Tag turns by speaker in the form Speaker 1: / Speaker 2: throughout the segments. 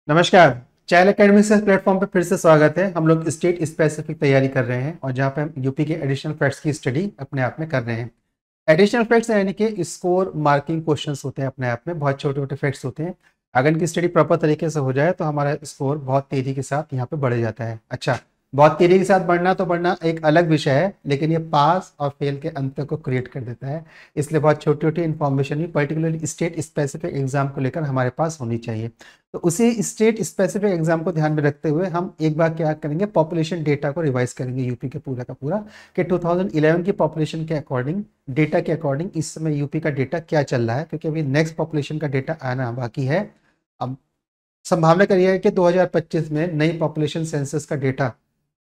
Speaker 1: नमस्कार। Child academy से platform पे फिर से स्वागत है। हम लोग स्टेट स्पेसिफिक तैयारी कर रहे हैं और जहाँ पे हम यूपी के एडिशनल फैक्ट्स की स्टडी अपने आप में कर रहे हैं। एडिशनल फैक्ट्स यानी कि स्कोर मार्किंग क्वेश्चंस होते हैं, अपने आप में बहुत छोटे छोटे फैक्ट्स होते हैं। अगर इनकी स्टडी प्रॉपर तरीके से हो जाए तो हमारा स्कोर बहुत तेजी के साथ यहाँ पे बढ़ जाता है। अच्छा, बहुत तेजी के साथ बढ़ना तो बढ़ना एक अलग विषय है, लेकिन ये पास और फेल के अंतर को क्रिएट कर देता है। इसलिए बहुत छोटी छोटी इन्फॉर्मेशन भी पर्टिकुलरली स्टेट स्पेसिफिक एग्जाम को लेकर हमारे पास होनी चाहिए। तो उसी स्टेट स्पेसिफिक एग्जाम को ध्यान में रखते हुए हम एक बार क्या करेंगे, पॉपुलेशन डेटा को रिवाइज करेंगे यूपी के पूरा का पूरा, कि 2011 की पॉपुलेशन के अकॉर्डिंग, डेटा के अकॉर्डिंग इस समय यूपी का डेटा क्या चल रहा है, क्योंकि अभी नेक्स्ट पॉपुलेशन का डेटा आना बाकी है। अब संभावना करिए है कि 2025 में नई पॉपुलेशन सेंसस का डेटा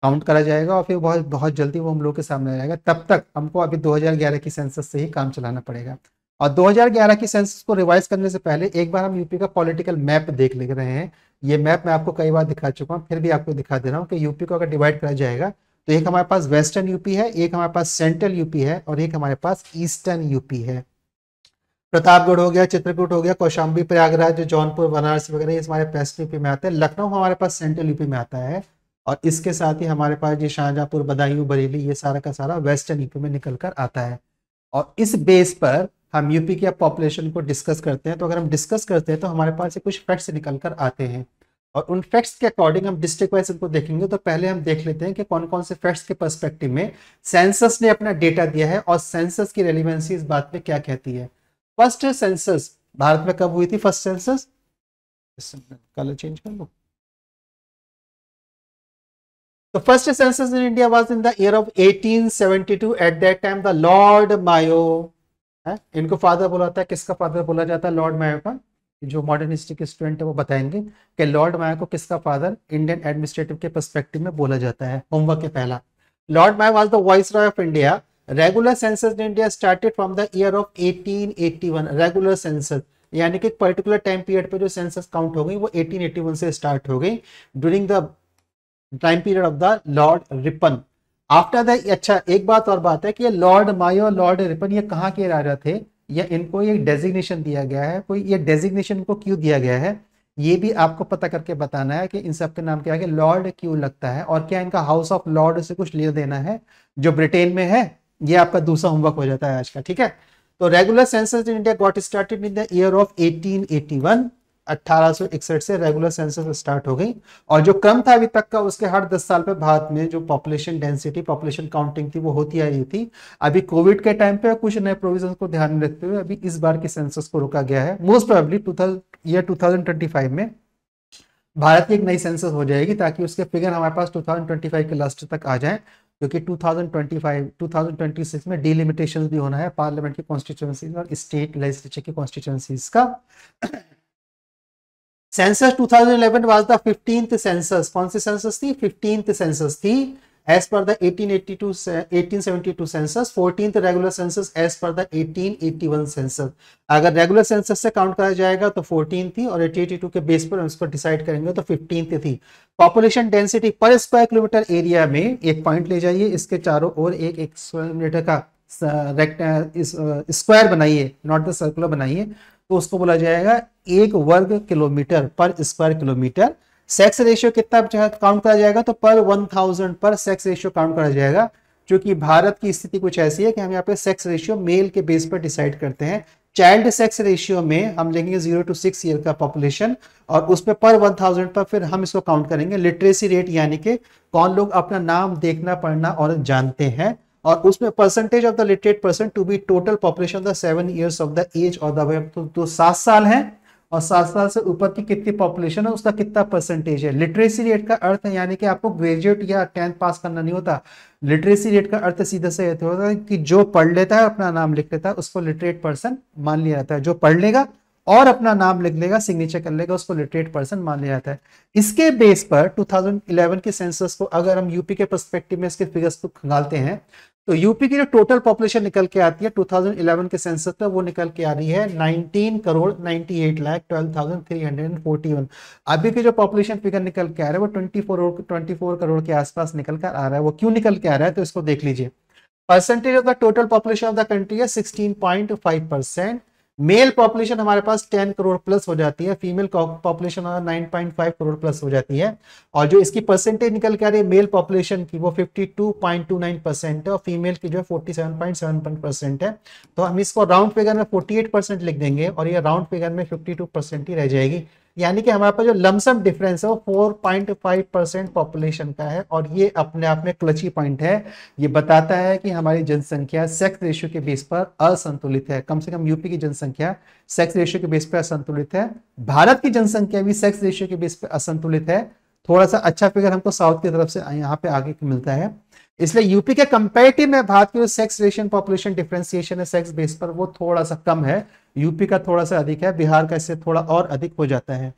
Speaker 1: काउंट करा जाएगा और फिर बहुत बहुत जल्दी वो हम लोग के सामने आ जाएगा। तब तक हमको अभी 2011 की सेंसस से ही काम चलाना पड़ेगा। और 2011 की सेंसस को रिवाइज करने से पहले एक बार हम यूपी का पॉलिटिकल मैप देख ले रहे हैं। ये मैप मैं आपको कई बार दिखा चुका हूँ, फिर भी आपको दिखा दे रहा हूँ कि यूपी को अगर डिवाइड करा जाएगा तो एक हमारे पास वेस्टर्न यूपी है, एक हमारे पास सेंट्रल यूपी है और एक हमारे पास ईस्टर्न यूपी है। प्रतापगढ़ हो गया, चित्रकूट हो गया, कौशाम्बी, प्रयागराज, जौनपुर, बनारस वगैरह ये हमारे वेस्ट यूपी में आते हैं। लखनऊ हमारे पास सेंट्रल यूपी में आता है और इसके साथ ही हमारे पास ये शाहजहांपुर, बदायूं, बरेली, ये सारा का सारा वेस्टर्न यूपी में निकल कर आता है। और इस बेस पर हम यूपी की पॉपुलेशन को डिस्कस करते हैं। तो अगर हम डिस्कस करते हैं तो हमारे पास से कुछ फैक्ट्स निकल कर आते हैं और उन फैक्ट्स के अकॉर्डिंग हम डिस्ट्रिक्ट वाइज इनको देखेंगे। तो पहले हम देख लेते हैं कि कौन कौन से फैक्ट्स के पर्सपेक्टिव में सेंसस ने अपना डेटा दिया है और सेंसस की रेलिवेंसी इस बात पे क्या कहती है। फर्स्ट सेंसस भारत में कब हुई थी? फर्स्ट सेंसस, कलर चेंज कर लो। The first census in India was in the year of 1872. At that time, the Lord Mayo, इनको फादर बोला जाता है। किसका फादर बोला जाता है? लॉर्ड मायो का। जो मॉडर्न हिस्ट्री के स्टूडेंट है वो बताएंगे कि लॉर्ड मायो को किसका फादर इंडियन एडमिनिस्ट्रेटिव के पर्सपेक्टिव में बोला जाता है। होमवर्क के पहला, Lord Mayo was the viceroy of India. Regular census in India started from the year of 1881। Regular census यानी कि एक पर्टिकुलर टाइम पीरियड पे जो सेंसस काउंट हो गई वो 1881 से स्टार्ट हो गई, during the time period of the Lord Ripon. After the, अच्छा एक बात और बात है कि ये लॉर्ड मायो, लॉर्ड रिपन, ये कहाँ के राजा थे या इनको ये डेजिग्नेशन दिया गया है? कोई ये डेजिग्नेशन को क्यों दिया गया है ये भी आपको पता करके बताना है कि इन सब के नाम क्या है, कि लॉर्ड क्यों लगता है और क्या इनका हाउस ऑफ लॉर्ड से कुछ लेना देना है जो ब्रिटेन में है। ये आपका दूसरा होमवर्क हो जाता है आज का, ठीक है। तो regular census in India got started in the year of 1881। 1861 से रेगुलर सेंसस स्टार्ट हो गई और जो क्रम था अभी तक का उसके हर 10 साल पे भारत में जो पॉपुलेशन डेंसिटी, पॉपुलेशन काउंटिंग थी वो होती आ रही थी। अभी कोविड के टाइम पे कुछ नए प्रोविजन को ध्यान में रखते हुए अभी इस बार की सेंसस को रोका गया है। मोस्ट प्रोबेबली 2025 में भारत की एक नई सेंसस हो जाएगी ताकि उसके फिगर हमारे पास 2025 के लास्ट तक आ जाए, क्योंकि 2026 में डिलिमिटेशन भी होना है पार्लियामेंट की कॉन्स्टिट्यूएंसीज और स्टेट लेजिस्लेचर की कॉन्स्टिट्यूएंसीज का। Census 2011 was the 15th census. कौन सी सेंसस थी? 15th सेंसस थी as per the 1872 census. 14th regular census as per the 1881 census. अगर रेगुलर सेंसस से काउंट करा जाएगा तो 14 थी और 1882 के बेस पर उसको डिसाइड करेंगे तो 15th थी। पॉपुलेशन डेंसिटी पर स्क्वायर किलोमीटर एरिया में, एक पॉइंट ले जाइए, इसके चारों ओर एक स्क्वायर मीटर का स्क्वायर बनाइए, नॉट द सर्कुलर बनाइए, तो उसको बोला जाएगा 1 वर्ग किलोमीटर पर स्क्वायर किलोमीटर। सेक्स रेशियो कितना काउंट करा जाएगा? तो पर 1000 पर सेक्स रेशियो काउंट करा जाएगा, क्योंकि भारत की स्थिति कुछ ऐसी है कि हम यहाँ पे सेक्स रेशियो मेल के बेस पर डिसाइड करते हैं। चाइल्ड सेक्स रेशियो में हम लेंगे 0 to 6 ईयर का पॉपुलेशन और उसमें पर 1000 पर फिर हम इसको काउंट करेंगे लिटरेसी रेट, यानी कि कौन लोग अपना नाम देखना पढ़ना और जानते हैं, और उसमें percentage of the literate person to be total population the 7 years of the age और द, तो 7 साल है और 7 साल से ऊपर की कितनी पॉपुलेशन है उसका कितना परसेंटेज है। लिटरेसी रेट का अर्थ है, यानी कि आपको ग्रेजुएट या 10th पास करना नहीं होता। लिटरेसी रेट का अर्थ सीधा से होता है कि जो पढ़ लेता है अपना नाम लिख लेता है उसको लिटरेट पर्सन मान लिया जाता है। जो पढ़ लेगा और अपना नाम लिख लेगा, सिग्नेचर कर लेगा, उसको लिटरेट पर्सन मान लिया जाता है। इसके बेस पर 2011 के सेंसस को अगर हम यूपी के पर्सपेक्टिव में इसके फिगर्स को खंगालते हैं तो यूपी की जो टोटल पॉपुलेशन निकल के आती है 2011 के सेंसस पे वो निकल के आ रही है 19,98,12,341। अभी की जो पॉपुलेशन फिगर निकल के आ रहा है वो 24 करोड़ के आसपास निकल कर आ रहा है। वो क्यों निकल के आ रहा है तो इसको देख लीजिए। Percentage of the total population of the country है 16.5%। मेल पॉपुलेशन हमारे पास 10 करोड़ प्लस हो जाती है, फीमेल पॉपुलेशन 9.5 करोड़ प्लस हो जाती है। और जो इसकी परसेंटेज निकल के आ रही है मेल पॉपुलेशन की वो 52.29% है और फीमेल की जो है 47.71% है। तो हम इसको राउंड फिगर में 48% लिख देंगे और ये राउंड फिगर में 52% ही रह जाएगी। यानी कि हमारे पास जो लमसम डिफरेंस है वो 4.5% पॉपुलेशन का है और ये अपने आप में क्लची पॉइंट है। ये बताता है कि हमारी जनसंख्या सेक्स रेशियो के बेस पर असंतुलित है। कम से कम यूपी की जनसंख्या सेक्स रेशियो के बेस पर असंतुलित है। भारत की जनसंख्या भी सेक्स रेशियो के बेस पर असंतुलित है। थोड़ा सा अच्छा फिगर हमको साउथ की तरफ से यहाँ पे आगे मिलता है। इसलिए यूपी के कंपैरेटिव में भारत की जो सेक्स रेशियो पॉपुलेशन डिफरेंशिएशन है सेक्स बेस पर वो थोड़ा सा कम है, यूपी का थोड़ा सा अधिक है, बिहार का इससे थोड़ा और अधिक हो जाता है।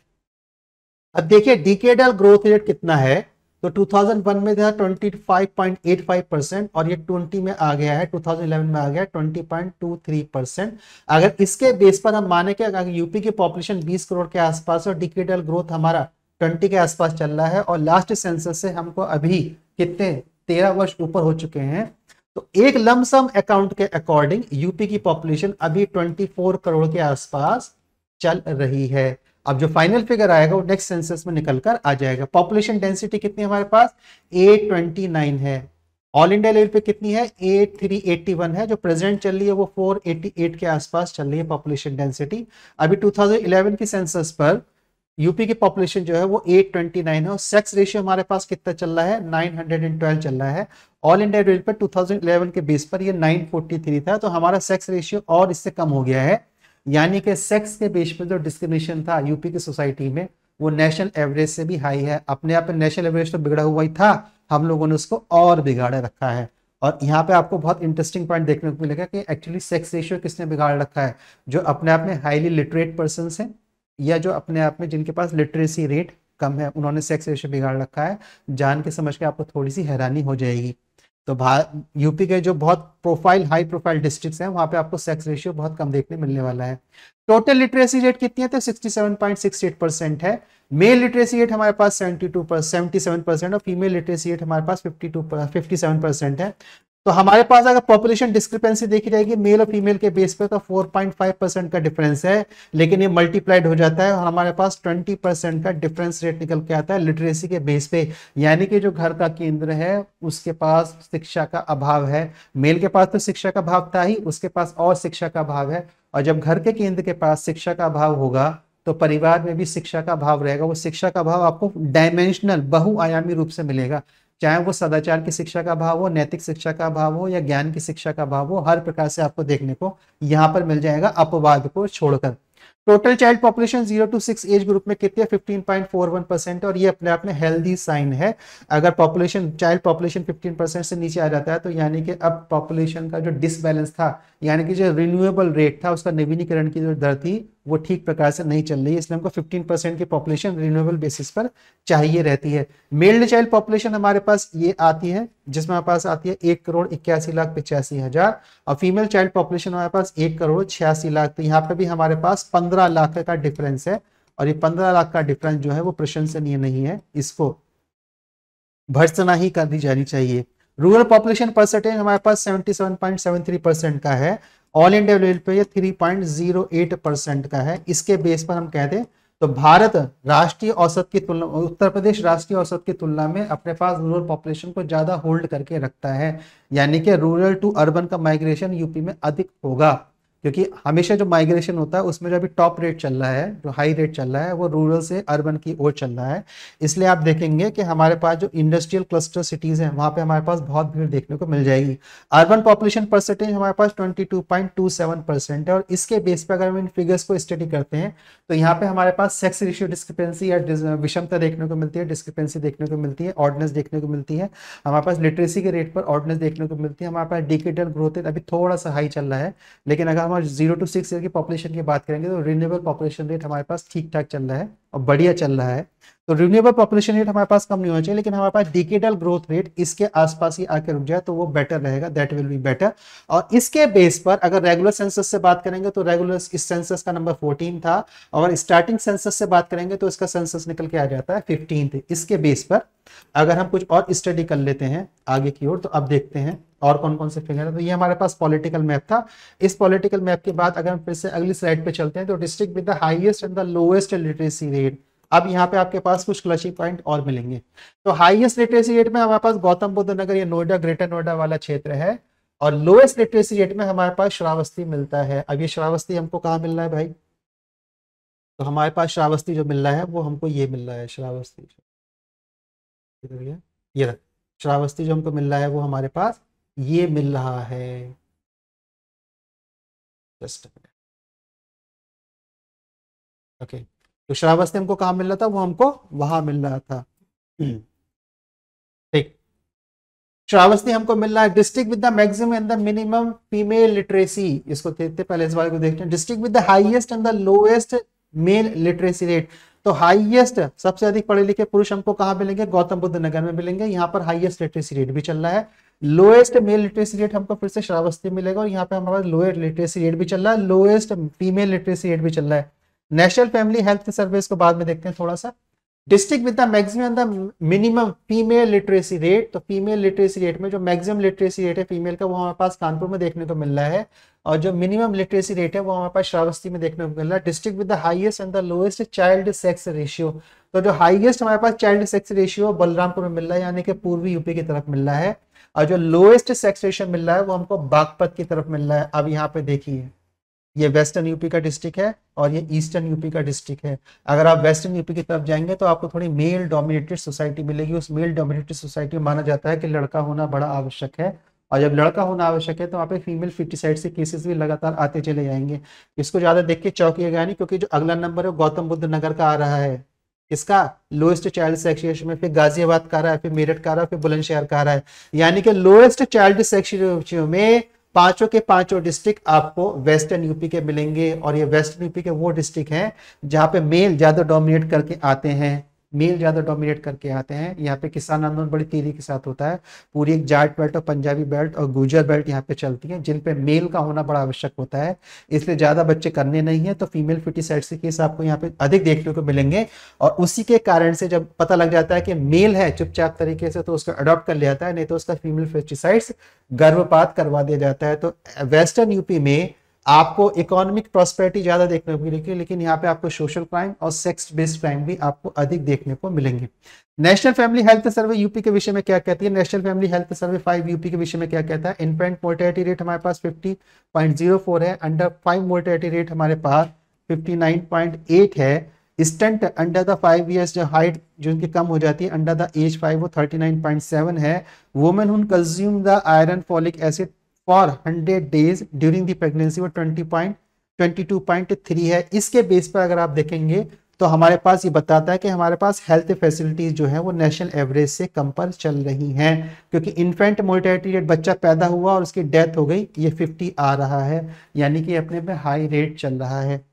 Speaker 1: अब देखिए डिकेडल ग्रोथ रेट कितना है, तो 2001 में था 25.85% और ये 20 में आ गया है, 2011 में आ गया 20.23%। अगर इसके बेस पर हम माने कि अगर यूपी की पॉपुलेशन 20 करोड़ के आसपास और डिकेडल ग्रोथ हमारा 20 के आसपास चल रहा है और लास्ट सेंसस से हमको अभी कितने 13 वर्ष ऊपर हो चुके हैं, तो एक लमसम अकाउंट के अकॉर्डिंग यूपी की पॉपुलेशन अभी 24 करोड़ के आसपास चल रही है। अब जो फाइनल फिगर आएगा वो नेक्स्ट सेंसस में निकल कर आ जाएगा। पॉपुलेशन डेंसिटी कितनी हमारे पास 829 है। ऑल इंडिया लेवल पे कितनी है 8381 है। जो प्रेजेंट चल रही है वो 488 के आसपास चल रही है पॉपुलेशन डेंसिटी। अभी 2011 की सेंसस पर यूपी की पॉपुलेशन जो है वो 829 है और सेक्स रेशियो हमारे पास कितना चल रहा है 912 चल रहा है। ऑल इंडिया लेवल पर 2011 के बेस पर ये 943 था, तो हमारा सेक्स रेशियो और इससे कम हो गया है। यानी कि सेक्स के बेस पर जो डिस्क्रिमिनेशन था यूपी की सोसाइटी में वो नेशनल एवरेज से भी हाई है। अपने आप में नेशनल एवरेज तो बिगड़ा हुआ ही था, हम लोगों ने उसको और बिगाड़े रखा है। और यहाँ पे आपको बहुत इंटरेस्टिंग पॉइंट देखने को मिलेगा कि एक्चुअली सेक्स रेशियो किसने बिगाड़ रखा है, जो अपने आप में हाईली लिटरेट पर्सन हैं या जो अपने आप में जिनके पास लिटरेसी रेट कम है, उन्होंने सेक्स रेशियो बिगाड़ रखा है। जान के समझ के आपको थोड़ी सी हैरानी हो जाएगी। तो यूपी के जो बहुत हाई प्रोफाइल डिस्ट्रिक्ट्स हैं वहां पे आपको सेक्स रेशियो बहुत कम देखने मिलने वाला है। टोटल लिटरेसी रेट कितनी है तो 67.68% है। मेल लिटरेसी रेट हमारे पास 77% और फीमेल लिटरेसी रेट हमारे पास 57% है। तो हमारे पास अगर पॉपुलेशन डिस्क्रिपेंसी देखी जाएगी मेल और फीमेल के बेस पे तो 4.5% का डिफरेंस है, लेकिन ये मल्टीप्लाइड हो जाता है और हमारे पास 20% का डिफरेंस रेट निकल के आता है लिटरेसी के बेस पे। यानी कि जो घर का केंद्र है उसके पास शिक्षा का अभाव है। मेल के पास तो शिक्षा का अभाव था ही, उसके पास और शिक्षा का अभाव है। और जब घर के केंद्र के पास शिक्षा का अभाव होगा तो परिवार में भी शिक्षा का अभाव रहेगा। वो शिक्षा का अभाव आपको डायमेंशनल बहुआयामी रूप से मिलेगा, चाहे वो सदाचार की शिक्षा का अभाव हो, नैतिक शिक्षा का अभाव हो या ज्ञान की शिक्षा का अभाव हो, हर प्रकार से आपको देखने को यहाँ पर मिल जाएगा अपवाद को छोड़कर। Total child population 0 to 6 age group में कितनी है 15.41% और ये अपने आप में हेल्दी साइन है। अगर चाइल्ड पॉपुलेशन 15% से नीचे आ जाता है तो यानी कि अब पॉपुलेशन का जो डिसबैलेंस था, यानी कि जो रिन्यूएबल रेट था उसका नवीनीकरण की जो दर थी वो ठीक प्रकार से नहीं चल रही है। इसलिए हमको 15% की पॉपुलेशन रिन्यूएबल बेसिस पर चाहिए रहती है। मेल चाइल्ड पॉपुलेशन हमारे पास ये आती है जिसमें हमारे पास आती है 1,81,85,000 और फीमेल चाइल्ड पॉपुलेशन हमारे पास 1,86,00,000। तो यहाँ पे भी हमारे पास 15 लाख का डिफरेंस है और ये 15 लाख का डिफरेंस जो है वो प्रशंसनीय नहीं है, इसको भर्त्सना ही कर दी जानी चाहिए। रूरल पॉपुलेशन परसेंटेज हमारे पास 77.73% का है। ऑल इंडिया लेवल पे ये 3.08% का है। इसके बेस पर हम कहते हैं तो भारत राष्ट्रीय औसत की तुलना, उत्तर प्रदेश राष्ट्रीय औसत की तुलना में अपने पास रूरल पॉपुलेशन को ज्यादा होल्ड करके रखता है। यानी कि रूरल टू अर्बन का माइग्रेशन यूपी में अधिक होगा, क्योंकि हमेशा जो माइग्रेशन होता है उसमें जो अभी टॉप रेट चल रहा है, जो हाई रेट चल रहा है वो रूरल से अर्बन की ओर चल रहा है। इसलिए आप देखेंगे कि हमारे पास जो इंडस्ट्रियल क्लस्टर सिटीज हैं वहां पे हमारे पास बहुत भीड़ देखने को मिल जाएगी। अर्बन पॉपुलेशन परसेंटेज हमारे पास 22.27% है और इसके बेस पर अगर हम इन फिगर्स को स्टडी करते हैं तो यहाँ पे हमारे पास सेक्स रेशियो डिस्क्रिपेंसी या विषमता देखने को मिलती है, डिस्क्रिपेंसी देखने को मिलती है, ऑर्डनेस देखने को मिलती है। हमारे पास लिटरेसी के रेट पर ऑर्डनेस देखने को मिलती है। हमारे पास डिकेडल ग्रोथ रेट अभी थोड़ा सा हाई चल रहा है, लेकिन अगर हम 0 to 6 ईयर की पॉपुलेशन की बात करेंगे तो रिन्यूएबल पॉपुलेशन रेट हमारे पास ठीक ठाक चल रहा है। और बढ़िया चल रहा है। तो रिन्यूएबल पॉपुलेशन रेट हमारे पास कम नहीं होना चाहिए, लेकिन हमारे पास डिकेडल ग्रोथ रेट इसके आसपास ही आके रुक जाए तो वो बेटर रहेगा, दैट विल बी बेटर। और इसके बेस पर अगर रेगुलर सेंसस से बात करेंगे तो रेगुलर इस सेंसस का नंबर 14 था, और स्टार्टिंग सेंसस से बात करेंगे तो इसका सेंसस निकल के आ जाता है 15th। इसके बेस पर अगर हम कुछ और स्टडी कर लेते हैं आगे की ओर, तो अब देखते हैं और कौन कौन से फिगर है। तो ये हमारे पास पॉलिटिकल मैप था। इस पॉलिटिकल मैप के बाद अगर हम फिर से अगली स्लाइड पे चलते हैं, तो district with the highest and the lowest literacy rate. अब यहाँ पे आपके पास कुछ क्लचिंग पॉइंट और मिलेंगे। तो हाईएस्ट लिटरेसी रेट में हमारे पास गौतम बुद्ध नगर या नोएडा, ग्रेटर नोएडा वाला क्षेत्र है, और लोएस्ट लिटरेसी रेट में हमारे पास श्रावस्ती मिलता है। अब ये श्रावस्ती हमको कहाँ मिल रहा है भाई? तो हमारे पास श्रावस्ती जो मिल रहा है वो हमको ये मिल रहा है, श्रावस्ती ये रहा। श्रावस्ती जो हमको मिल रहा है वो हमारे पास ये मिल रहा है। जस्ट ओके, तो श्रावस्ती हमको कहाँ मिल रहा था? वो हमको वहां मिल रहा था। ठीक, श्रावस्ती हमको मिल रहा है district with the maximum and the minimum female literacy. इसको देखते पहले इस बारे को देखते हैं। District with the highest and the lowest mail literacy rate. तो हाईएस्ट सबसे अधिक पढ़े लिखे पुरुष हमको कहाँ मिलेंगे? गौतम बुद्ध नगर में मिलेंगे। यहाँ पर हाईएस्ट लिटरेसी रेट भी चल रहा है। लोएस्ट मेल लिटरेसी रेट हमको फिर से श्रावस्ती मिलेगा, और यहाँ पे हमारे पास लोएस्ट लिटरेसी रेट भी चल रहा है, लोएस्ट फीमेल लिटरेसी रेट भी चल रहा है। नेशनल फैमिली हेल्थ सर्विस को बाद में देखते हैं थोड़ा सा। District with the maximum the minimum female literacy rate. तो फीमेल लिटरेसी रेट में जो मैक्सिमम लिटरेसी रेट है फीमेल का, वो हमारे पास कानपुर में देखने को मिल रहा है, और जो मिनिमम लिटरेसी रेट है वो हमारे पास श्रावस्ती में देखने को मिल रहा है। District with the highest and the lowest child sex ratio. तो जो हाईएस्ट हमारे पास चाइल्ड सेक्स रेशियो बलरामपुर में मिल रहा है, यानी कि पूर्वी यूपी की तरफ मिल रहा है, और जो लोएस्ट सेक्स रेशियो मिल रहा है वो हमको बागपत की तरफ मिल रहा है। अब यहाँ पे देखिए, ये वेस्टर्न यूपी का डिस्ट्रिक्ट है और ये ईस्टर्न यूपी का डिस्ट्रिक्ट है। अगर आप वेस्टर्न यूपी की तरफ जाएंगे तो आपको थोड़ी मेल डोमिनेटेड सोसाइटी मिलेगी। उस मेल डोमिनेटेड सोसाइटी में माना जाता है कि लड़का होना बड़ा आवश्यक है, और जब लड़का होना आवश्यक है तो वहाँ पे फीमेल फिटिसाइड से केसेस भी लगातार आते चले जाएंगे। इसको ज्यादा देख के चौंकिएगा नहीं, क्योंकि जो अगला नंबर है गौतम बुद्ध नगर का आ रहा है, इसका लोएस्ट चाइल्ड सेक्स रेशियो में, फिर गाजियाबाद का आ रहा है, फिर मेरठ का आ रहा है, फिर बुलंदशहर का आ रहा है। यानी कि लोएस्ट चाइल्ड सेक्स रेशियो में पांचों के पांचों डिस्ट्रिक्ट आपको वेस्टर्न यूपी के मिलेंगे, और ये वेस्टर्न यूपी के वो डिस्ट्रिक्ट हैं जहां पे मेल ज्यादा डोमिनेट करके आते हैं, मेल ज्यादा डोमिनेट करके आते हैं। यहाँ पे किसान आंदोलन बड़ी तेजी के साथ होता है। पूरी एक जाट बेल्ट और पंजाबी बेल्ट और गुर्जर बेल्ट यहाँ पे चलती है, जिन पे मेल का होना बड़ा आवश्यक होता है, इसलिए ज्यादा बच्चे करने नहीं है, तो फीमेल फिटिसाइड के केस आपको यहाँ पे अधिक देखने को मिलेंगे। और उसी के कारण से जब पता लग जाता है कि मेल है चुपचाप तरीके से, तो उसको अडॉप्ट कर लिया जाता है, नहीं तो उसका फीमेल फिटिसाइड्स गर्भपात करवा दिया जाता है। तो वेस्टर्न यूपी में आपको इकोनॉमिक प्रॉस्पेरिटी ज्यादा देखने को मिलेगी, लेकिन यहाँ पे आपको सोशल क्राइम और सेक्स बेस्ड क्राइम भी आपको अधिक देखने को मिलेंगे। National family health survey UP के विषय में क्या कहती है? National family health survey 5 UP के विषय में क्या कहता है? इन्फेंट मोर्टेलिटी रेट हमारे पास 50.04 है, अंडर 5 मोर्टेलिटी रेट हमारे पास 59.8 है। स्टंट अंडर द 5 ईयर्स, जो हाइट जो उनकी कम हो जाती है अंडर द एज 5, वो 39.7 है। वुमेन हुन consume the iron folic acid for 100 days during the pregnancy, वो 22.3 है। इसके बेस पर अगर आप देखेंगे तो हमारे पास ये बताता है कि हमारे पास हेल्थ फैसिलिटीज जो है वो नेशनल एवरेज से कम पर चल रही हैं, क्योंकि इन्फेंट मोर्टेलिटी रेट, बच्चा पैदा हुआ और उसकी डेथ हो गई, ये 50 आ रहा है, यानी कि अपने में हाई रेट चल रहा है।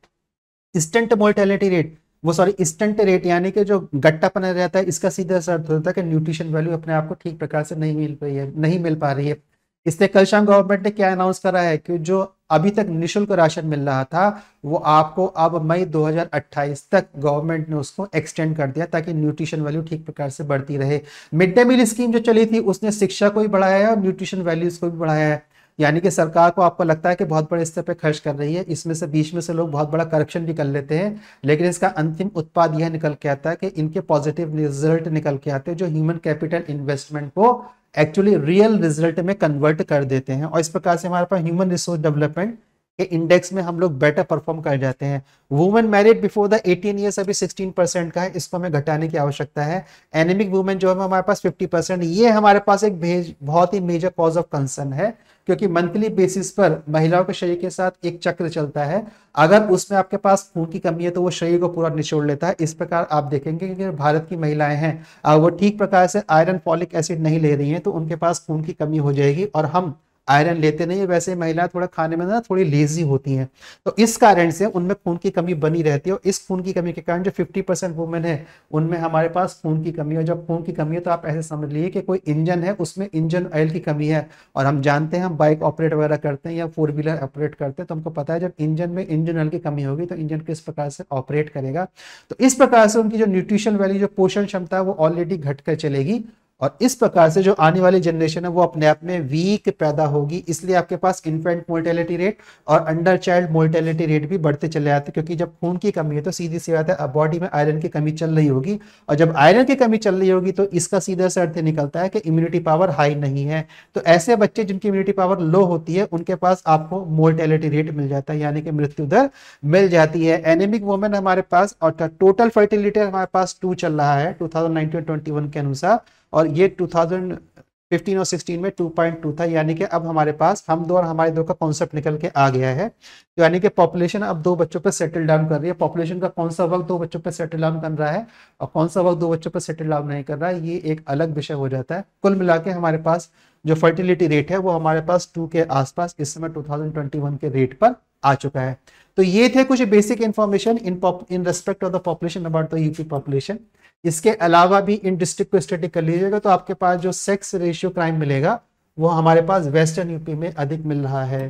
Speaker 1: स्टंट मोर्टेलिटी रेट, वो सॉरी स्टंट रेट, यानी कि जो गट्टापन रहता है, इसका सीधा असर होता है कि न्यूट्रिशन वैल्यू अपने आप को ठीक प्रकार से नहीं मिल रही है, नहीं मिल पा रही है। इसलिए कल शाम गवर्नमेंट ने क्या अनाउंस करा है कि जो अभी तक निःशुल्क राशन मिल रहा था वो आपको अब मई 2028 तक गवर्नमेंट ने उसको एक्सटेंड कर दिया, ताकि न्यूट्रिशन वैल्यू ठीक प्रकार से बढ़ती रहे। मिड डे मील स्कीम जो चली थी उसने शिक्षा को भी बढ़ाया है और न्यूट्रिशन वैल्यूज को भी बढ़ाया है। यानी कि सरकार को आपको लगता है कि बहुत बड़े स्तर पे खर्च कर रही है, इसमें से बीच में से लोग बहुत बड़ा करप्शन भी कर लेते हैं, लेकिन इसका अंतिम उत्पाद यह निकल के आता है कि इनके पॉजिटिव रिजल्ट निकल के आते हैं, जो ह्यूमन कैपिटल इन्वेस्टमेंट को एक्चुअली रियल रिजल्ट में कन्वर्ट कर देते हैं। और इस प्रकार से हमारे पास ह्यूमन रिसोर्स डेवलपमेंट के इंडेक्स में हम लोग बेटर परफॉर्म कर जाते हैं। Women married before the 18 years अभी 16% का है, इसको हमें घटाने की आवश्यकता है। एनीमिक वुमेन जो है हमारे पास 50%, ये हमारे पास एक बहुत ही मेजर कॉज ऑफ कंसर्न है, क्योंकि मंथली बेसिस पर महिलाओं के शरीर के साथ एक चक्र चलता है, अगर उसमें आपके पास खून की कमी है तो वो शरीर को पूरा निचोड़ लेता है। इस प्रकार आप देखेंगे कि भारत की महिलाएं हैं वो ठीक प्रकार से आयरन फॉलिक एसिड नहीं ले रही हैं, तो उनके पास खून की कमी हो जाएगी और हम आयरन लेते नहीं है, वैसे महिलाएं थोड़ा खाने में ना थोड़ी लेजी होती हैं, तो इस कारण से उनमें खून की कमी बनी रहती है। और इस खून की कमी के कारण जो 50% वुमेन है उनमें हमारे पास खून की कमी है। जब खून की कमी है तो आप ऐसे समझ लीजिए कि कोई इंजन है, उसमें इंजन ऑयल की कमी है। और हम जानते हैं, हम बाइक ऑपरेट वगैरह करते हैं या 4 व्हीलर ऑपरेट करते हैं, तो हमको पता है जब इंजन में इंजन ऑयल की कमी होगी तो इंजन किस प्रकार से ऑपरेट करेगा। तो इस प्रकार से उनकी जो न्यूट्रिशन वैल्यू, जो पोषण क्षमता है, वो ऑलरेडी घट कर चलेगी। और इस प्रकार से जो आने वाली जनरेशन है वो अपने आप में वीक पैदा होगी। इसलिए आपके पास इन्फेंट मोर्टेलिटी रेट और अंडर चाइल्ड मोर्टेलिटी रेट भी बढ़ते चले जाते हैं, क्योंकि जब खून की कमी है तो सीधी सी बात है बॉडी में आयरन की कमी चल रही होगी। और जब आयरन की कमी चल रही होगी तो इसका सीधा सा अर्थ निकलता है कि इम्यूनिटी पावर हाई नहीं है। तो ऐसे बच्चे जिनकी इम्यूनिटी पावर लो होती है उनके पास आपको मोर्टेलिटी रेट मिल जाता है, यानी कि मृत्यु दर मिल जाती है। एनेमिक वुमेन हमारे पास, और टोटल फर्टिलिटी हमारे पास 2 चल रहा है 2019-21 के अनुसार, और ये 2015 और 16 में 2.2 था। यानी कि अब हमारे पास हम दो और हमारे दो का कॉन्सेप्ट निकल के आ गया है। तो यानी कि पॉपुलेशन अब 2 बच्चों पर सेटल डाउन कर रही है। पॉपुलेशन का कौन सा वक्त 2 बच्चों पर सेटल डाउन कर रहा है और कौन सा वक्त 2 बच्चों पर सेटल डाउन नहीं कर रहा है, ये एक अलग विषय हो जाता है। कुल मिला के हमारे पास जो फर्टिलिटी रेट है वो हमारे पास 2 के आसपास इस समय 2021 के रेट पर आ चुका है। तो ये थे कुछ basic information in respect of the population about the UP population. इसके अलावा भी इन डिस्ट्रिक्ट को स्टडी कर लीजिएगा तो आपके पास जो सेक्स रेशियो क्राइम मिलेगा वो हमारे पास वेस्टर्न यूपी में अधिक मिल रहा है।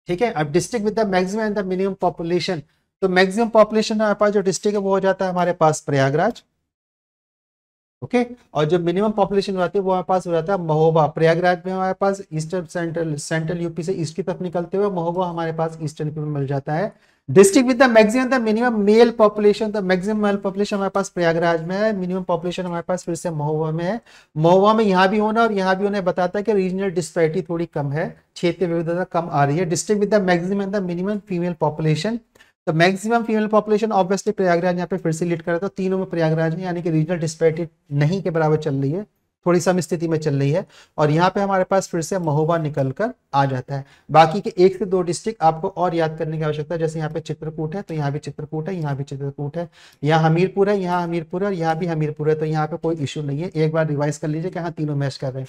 Speaker 1: ठीक है, अब district with the maximum and the minimum population, तो मैक्सिमम पॉपुलेशन हमारे पास जो डिस्ट्रिक्ट है वो हो जाता है हमारे पास प्रयागराज। ओके, और जो मिनिमम पॉपुलेशन आती है वो हमारे पास हो जाता है महोबा। प्रयागराज में हमारे पास ईस्टर्न सेंट्रल यूपी से ईस्ट की तरफ निकलते हुए महोबा हमारे पास ईस्टर्न यूपी में मिल जाता है। District with the maximum the minimum mail population, the maximum mail population हमारे पास प्रयागराज में है, मिनिमम पॉपुलेशन हमारे पास फिर से महोबा में है। महोबा में यहाँ भी होना और यहाँ भी होना बताता है कि रीजनल डिस्पैरिटी थोड़ी कम है, क्षेत्रीय विविधता कम आ रही है। District with the maximum the minimum female population, तो maximum female population obviously Prayagraj यहाँ पे फिर से लीड कर रहा है, तो तीनों में प्रयागराज में, यानी कि रीजनल डिस्पैरिटी नहीं के बराबर चल रही है, थोड़ी सम स्थिति में चल रही है। और यहाँ पे हमारे पास फिर से महोबा निकल कर आ जाता है। बाकी के 1 से 2 डिस्ट्रिक्ट आपको और याद करने की आवश्यकता है, जैसे यहाँ पे चित्रकूट है तो यहाँ भी चित्रकूट है, यहाँ भी चित्रकूट है, यहाँ हमीरपुर है, यहाँ हमीरपुर है और यहाँ भी हमीरपुर है, तो यहाँ पे कोई इशू नहीं है। एक बार रिवाइज कर लीजिए कि हाँ तीनों मैच कर रहे हैं।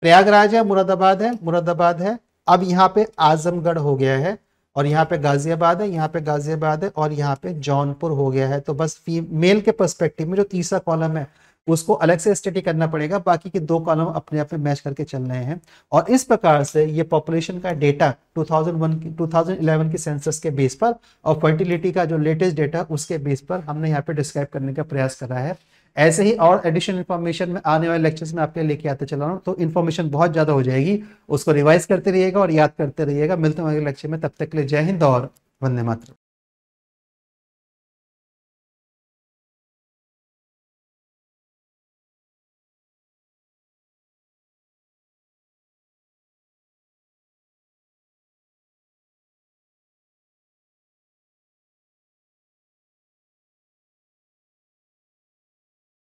Speaker 1: प्रयागराज है, मुरादाबाद है, मुरादाबाद है, अब यहाँ पे आजमगढ़ हो गया है, और यहाँ पे गाजियाबाद है, यहाँ पे गाजियाबाद है, और यहाँ पे जौनपुर हो गया है। तो बस फीमेल के पर्सपेक्टिव में जो तीसरा कॉलम है उसको अलग से स्टडी करना पड़ेगा, बाकी के 2 कॉलम अपने आप में मैच करके चल रहे हैं। और इस प्रकार से ये पॉपुलेशन का डेटा 2011 की सेंसस के बेस पर और फर्टिलिटी का जो लेटेस्ट डेटा उसके बेस पर हमने यहाँ पे डिस्क्राइब करने का प्रयास करा है। ऐसे ही और एडिशनल इन्फॉर्मेशन में आने वाले लेक्चर्स में आपके लेके आते चला रहा हूँ, तो इन्फॉर्मेशन बहुत ज्यादा हो जाएगी, उसको रिवाइज करते रहिएगा और याद करते रहिएगा। मिलते हैं अगले लेक्चर में, तब तक के लिए जय हिंद और वंदे मातरम।